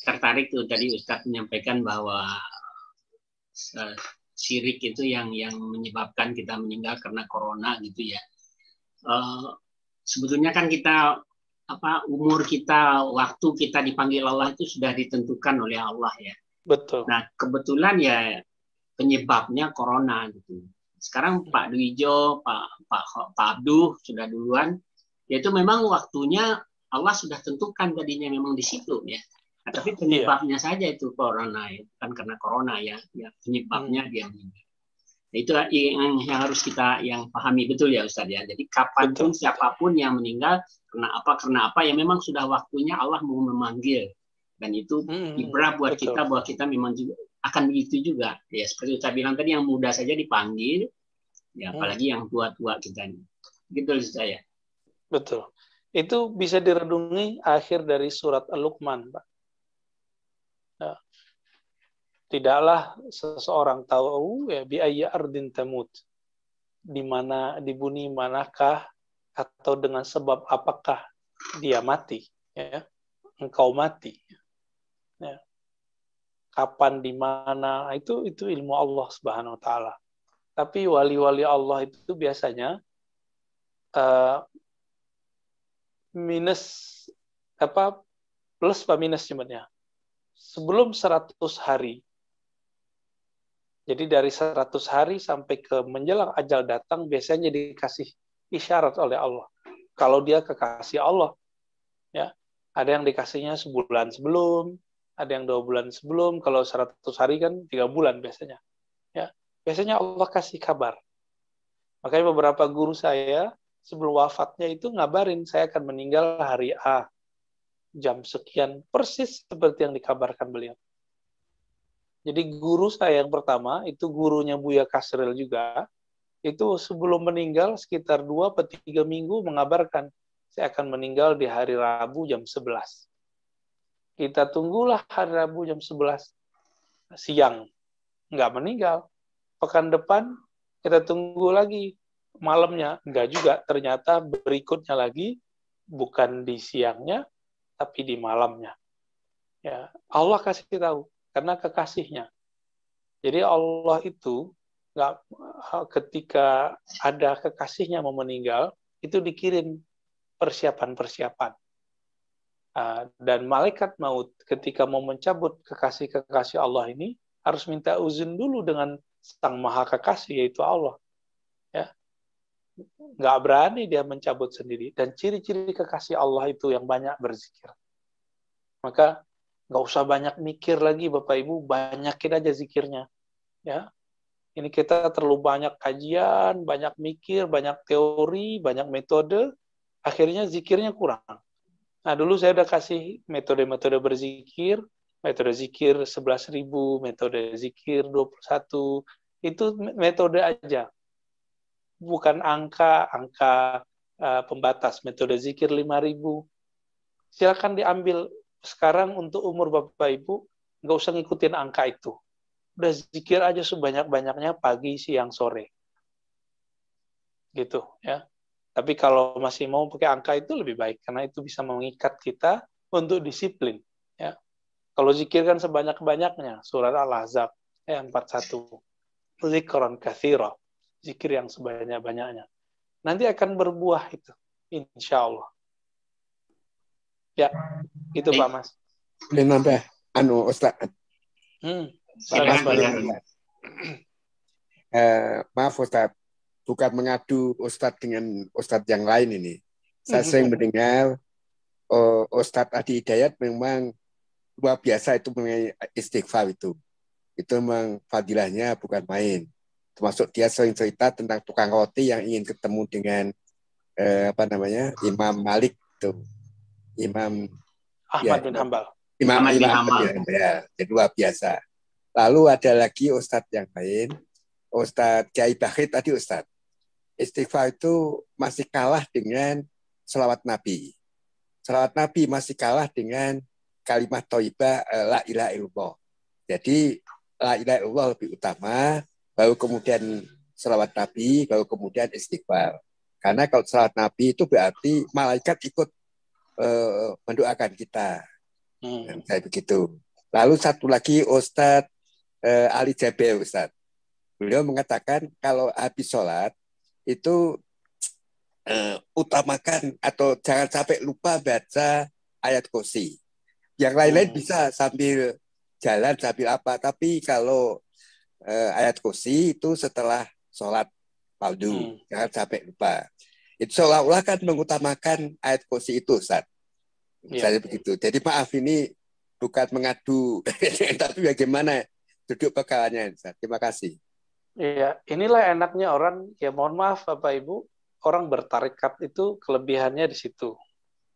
tertarik tuh tadi Ustadz menyampaikan bahwa syirik itu yang menyebabkan kita meninggal karena corona gitu ya. Sebetulnya kan kita umur kita, waktu kita dipanggil Allah itu sudah ditentukan oleh Allah ya. Betul. Nah kebetulan ya penyebabnya corona gitu. Sekarang Pak Dwijo, Pak Abduh sudah duluan, yaitu memang waktunya Allah sudah tentukan tadinya memang di situ ya. Nah, tapi penyebabnya saja itu corona ya, bukan karena corona ya penyebabnya dia meninggal. Nah, itu yang harus kita yang pahami betul ya Ustaz ya. Jadi kapanpun siapapun yang meninggal karena apa ya memang sudah waktunya Allah mau memanggil, dan itu ibrah buat kita bahwa kita memang juga akan begitu juga ya, seperti Ustaz bilang tadi, yang muda saja dipanggil ya, apalagi yang tua-tua kita ini. Gitu saya. Betul. Itu bisa direnungi akhir dari surat Al-Luqman, Pak. Ya. Tidaklah seseorang tahu ya bi ayyi ardin tamut, di mana, di bumi manakah atau dengan sebab apakah dia mati ya, engkau mati ya. Kapan, di mana, itu ilmu Allah Subhanahu wa taala. Tapi wali-wali Allah itu biasanya plus apa minus sebenarnya. Sebelum 100 hari. Jadi dari 100 hari sampai ke menjelang ajal datang biasanya dikasih isyarat oleh Allah. Kalau dia kekasih Allah, ya, ada yang dikasihnya sebulan sebelum, ada yang 2 bulan sebelum. Kalau 100 hari kan 3 bulan biasanya. Ya, biasanya Allah kasih kabar. Makanya beberapa guru saya sebelum wafatnya itu ngabarin saya akan meninggal hari A, jam sekian, persis seperti yang dikabarkan beliau. Jadi guru saya yang pertama, itu gurunya Buya Kasril juga, itu sebelum meninggal sekitar 2-3 minggu mengabarkan, saya akan meninggal di hari Rabu jam 11. Kita tunggulah hari Rabu jam 11, siang, nggak meninggal. Pekan depan, kita tunggu lagi, malamnya, nggak juga. Ternyata berikutnya lagi, bukan di siangnya, tapi di malamnya. Ya, Allah kasih tahu. Karena kekasihnya. Jadi Allah itu ketika ada kekasihnya mau meninggal, itu dikirim persiapan-persiapan. Dan malaikat maut ketika mau mencabut kekasih-kekasih Allah ini harus minta izin dulu dengan Sang Maha Kekasih, yaitu Allah. Ya, nggak berani dia mencabut sendiri. Dan ciri-ciri kekasih Allah itu yang banyak berzikir. Maka nggak usah banyak mikir lagi Bapak Ibu, banyakin aja zikirnya. Ya, ini kita terlalu banyak kajian, banyak mikir, banyak teori, banyak metode, akhirnya zikirnya kurang. Nah, dulu saya udah kasih metode-metode berzikir, metode zikir 11.000, metode zikir 21, itu metode aja. Bukan angka pembatas, metode zikir 5.000. Silakan diambil. Sekarang untuk umur Bapak Ibu, nggak usah ngikutin angka itu. Udah zikir aja sebanyak-banyaknya pagi, siang, sore. Gitu ya. Tapi kalau masih mau pakai angka itu lebih baik, karena itu bisa mengikat kita untuk disiplin. Ya. Kalau zikir kan sebanyak-banyaknya, surat Al-Ahzab ayat 41. Zikran katsira, zikir yang sebanyak-banyaknya. Nanti akan berbuah itu, insya Allah. Ya, itu Pak Mas. Boleh nambah, Ustaz. Maaf Ustaz, bukan mengadu Ustaz dengan Ustaz yang lain ini. Saya sering mendengar Ustaz Adi Hidayat memang luar biasa itu mengenai istighfar itu. Itu memang fadilahnya bukan main. Termasuk dia sering cerita tentang tukang roti yang ingin ketemu dengan Imam Malik itu. Imam Ahmad bin Hambal. Imam bin Hambal. Ya, jadi luar biasa. Lalu ada lagi Ustadz yang lain, Ustadz Kiai Bakhit tadi Ustadz. Istighfar itu masih kalah dengan selawat Nabi. Selawat Nabi masih kalah dengan kalimat thayyibah la ilaha illallah. Jadi la ilaha illallah lebih utama, baru kemudian selawat Nabi, baru kemudian istighfar. Karena kalau selawat Nabi itu berarti malaikat ikut mendoakan kita. Saya begitu. Lalu satu lagi Ustadz Ali Jaber, Ustadz. Beliau mengatakan kalau habis sholat itu utamakan atau jangan sampai lupa baca ayat kursi. Yang lain-lain bisa sambil jalan, sambil apa. Tapi kalau ayat kursi itu setelah sholat fardu, jangan sampai lupa. Itu seolah-olah kan mengutamakan ayat kursi itu, Ustaz. Saya begitu. Jadi maaf ini bukan mengadu, tapi bagaimana duduk perkaranya, Ustaz. Terima kasih. Iya, inilah enaknya orang, ya mohon maaf Bapak Ibu, orang bertarekat itu kelebihannya di situ.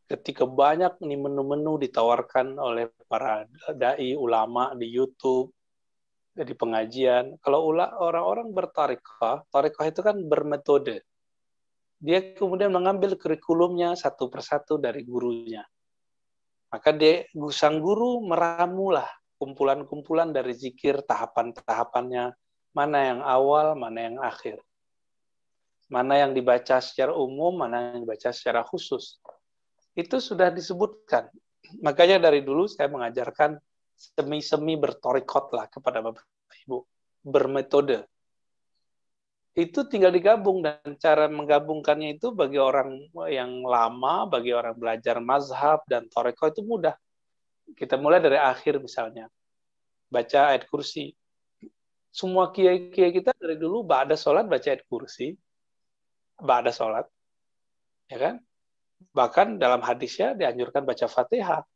Ketika banyak nih menu-menu ditawarkan oleh para dai ulama di YouTube, di pengajian. Kalau orang-orang bertarekah, tarekah itu kan bermetode. Dia kemudian mengambil kurikulumnya satu persatu dari gurunya. Maka sang guru meramulah kumpulan-kumpulan dari zikir, tahapan-tahapannya, mana yang awal, mana yang akhir. Mana yang dibaca secara umum, mana yang dibaca secara khusus. Itu sudah disebutkan. Makanya dari dulu saya mengajarkan semi-semi bertorikot lah kepada Bapak Ibu. Bermetode. Itu tinggal digabung, dan cara menggabungkannya itu bagi orang yang lama, bagi orang belajar mazhab dan toriko itu mudah. Kita mulai dari akhir misalnya. Baca ayat kursi. Semua kiai-kiai kita dari dulu ba'da sholat baca ayat kursi. Ba'da sholat. Ya kan? Bahkan dalam hadisnya dianjurkan baca Fatihah.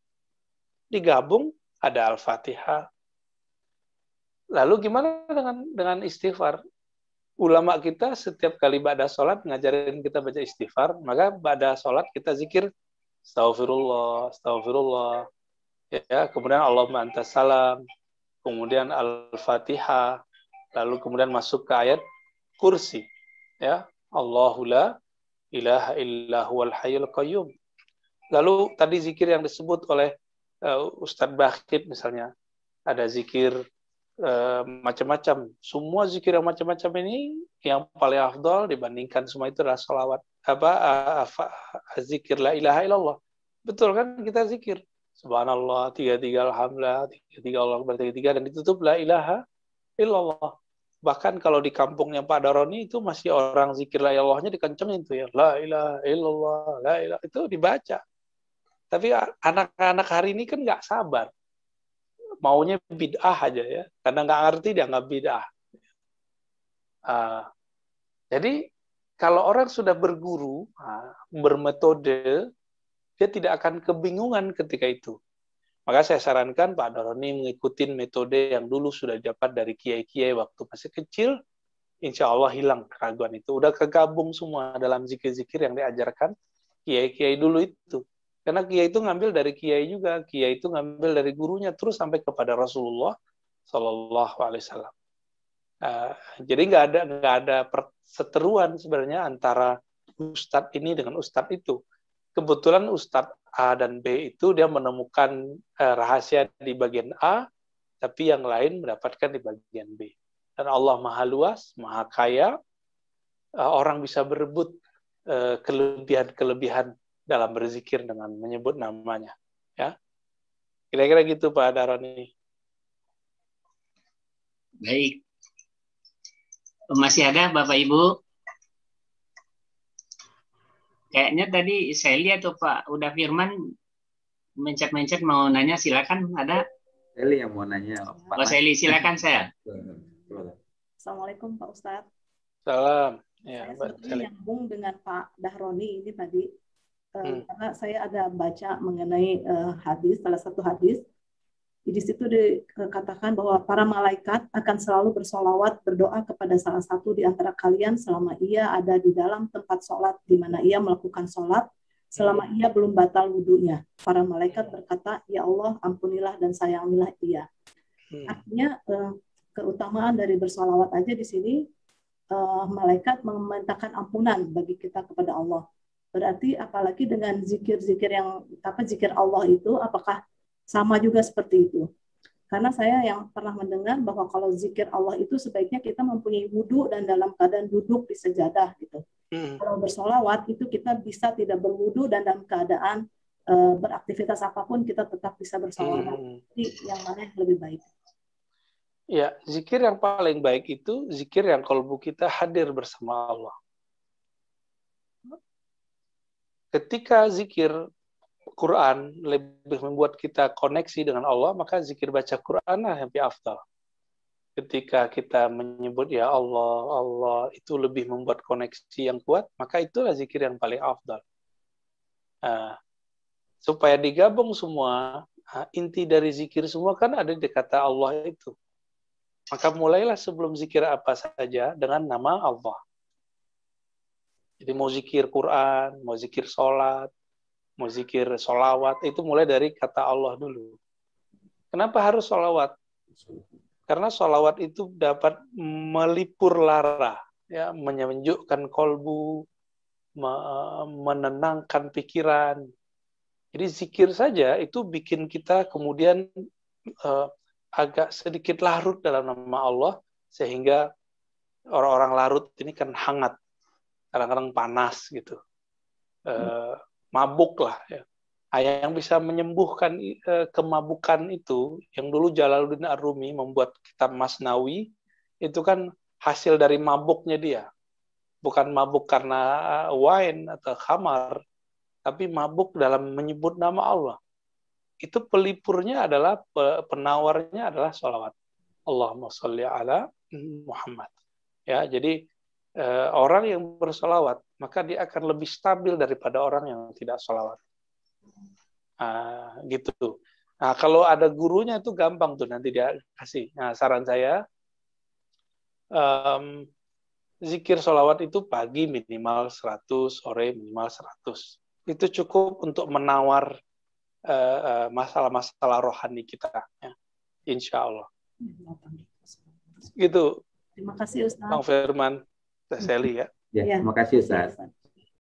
Digabung ada Al-Fatihah. Lalu gimana dengan istighfar? Ulama kita setiap kali ba'da sholat ngajarin kita baca istighfar, maka ba'da sholat kita zikir Astaghfirullah, Astaghfirullah. Ya, kemudian Allahumma antas salam, kemudian Al-Fatihah, lalu kemudian masuk ke ayat kursi. Ya, Allahu la ilaha illa huwal hayyul qayyum. Lalu tadi zikir yang disebut oleh Ustadz Bakhit misalnya, ada zikir macam-macam. Semua zikir yang macam-macam ini yang paling afdal dibandingkan semua itu adalah salawat zikir la ilaha illallah. Betul kan, kita zikir subhanallah 33, alhamdulillah 33, Allah akbar 33, dan ditutup la ilaha illallah. Bahkan kalau di kampungnya Pak Daroni itu masih orang zikir la ilallahnya dikencengin itu ya, la ilaha illallah, la ilaha, itu dibaca. Tapi anak-anak hari ini kan nggak sabar, maunya bid'ah aja ya, karena nggak ngerti dia nggak bid'ah. Jadi kalau orang sudah berguru, bermetode, dia tidak akan kebingungan ketika itu. Maka saya sarankan Pak Daroni mengikuti metode yang dulu sudah dapat dari kiai-kiai waktu masih kecil, insya Allah hilang keraguan itu. Udah kegabung semua dalam zikir-zikir yang diajarkan kiai-kiai dulu itu. Karena kiai itu ngambil dari kiai juga, kiai itu ngambil dari gurunya terus sampai kepada Rasulullah Shallallahu Alaihi Wasallam. Jadi nggak ada perseteruan sebenarnya antara ustadz ini dengan ustadz itu. Kebetulan ustadz A dan B itu dia menemukan rahasia di bagian A, tapi yang lain mendapatkan di bagian B. Dan Allah Maha Luas, Maha Kaya, orang bisa berebut kelebihan-kelebihan dalam berzikir dengan menyebut namanya. Ya, kira-kira gitu Pak Daroni. Baik. Masih ada Bapak Ibu? Kayaknya tadi saya lihat tuh Pak Uda Firman mencet-mencet mau nanya, silakan. Ada? Seli yang mau nanya. Pak Seli, silakan saya. Assalamualaikum Pak Ustadz. Salam. Ya, saya sebetulnya nyambung dengan Pak Dahroni ini tadi. Karena saya ada baca mengenai hadis, salah satu hadis. Di situ dikatakan bahwa para malaikat akan selalu bersolawat, berdoa kepada salah satu di antara kalian selama ia ada di dalam tempat sholat, di mana ia melakukan sholat, selama ia belum batal wudunya. Para malaikat berkata, ya Allah, ampunilah dan sayangilah ia. Artinya, keutamaan dari bersolawat aja di sini, malaikat memintakan ampunan bagi kita kepada Allah. Berarti apalagi dengan zikir-zikir yang zikir Allah itu, apakah sama juga seperti itu? Karena saya yang pernah mendengar bahwa kalau zikir Allah itu sebaiknya kita mempunyai wudu dan dalam keadaan duduk di sejadah gitu. Kalau bersolawat itu kita bisa tidak berwudu dan dalam keadaan beraktivitas apapun kita tetap bisa bersolawat. Jadi yang mana yang lebih baik? Ya, zikir yang paling baik itu zikir yang kalbu kita hadir bersama Allah. Ketika zikir Quran lebih membuat kita koneksi dengan Allah, maka zikir baca Quran yang lebih afdal. Ketika kita menyebut ya Allah, Allah itu lebih membuat koneksi yang kuat, maka itulah zikir yang paling afdal. Supaya digabung semua, inti dari zikir semua kan ada di kata Allah itu. Maka mulailah sebelum zikir apa saja dengan nama Allah. Jadi mau zikir Quran, mau zikir sholat, mau zikir sholawat, itu mulai dari kata Allah dulu. Kenapa harus sholawat? Karena sholawat itu dapat melipur lara, ya, menyejukkan kolbu, menenangkan pikiran. Jadi zikir saja itu bikin kita kemudian agak sedikit larut dalam nama Allah, sehingga orang-orang larut ini kan hangat, kadang-kadang panas gitu, mabuk lah. Ya. Yang bisa menyembuhkan kemabukan itu, yang dulu Jalaluddin Ar-Rumi membuat kitab Masnawi, itu kan hasil dari mabuknya dia. Bukan mabuk karena wine atau khamar, tapi mabuk dalam menyebut nama Allah. Itu pelipurnya adalah, penawarnya adalah sholawat. Allahumma sholli ala Muhammad. Ya, jadi orang yang bersolawat, maka dia akan lebih stabil daripada orang yang tidak sholawat. Gitu. Nah, kalau ada gurunya itu gampang tuh nanti dia kasih. Nah, saran saya, zikir sholawat itu pagi minimal 100, sore minimal 100. Itu cukup untuk menawar masalah-masalah rohani kita. Ya. Insya Allah. Gitu. Terima kasih Ustaz. Bang Firman, Sally ya. Ya, terima kasih Ustaz.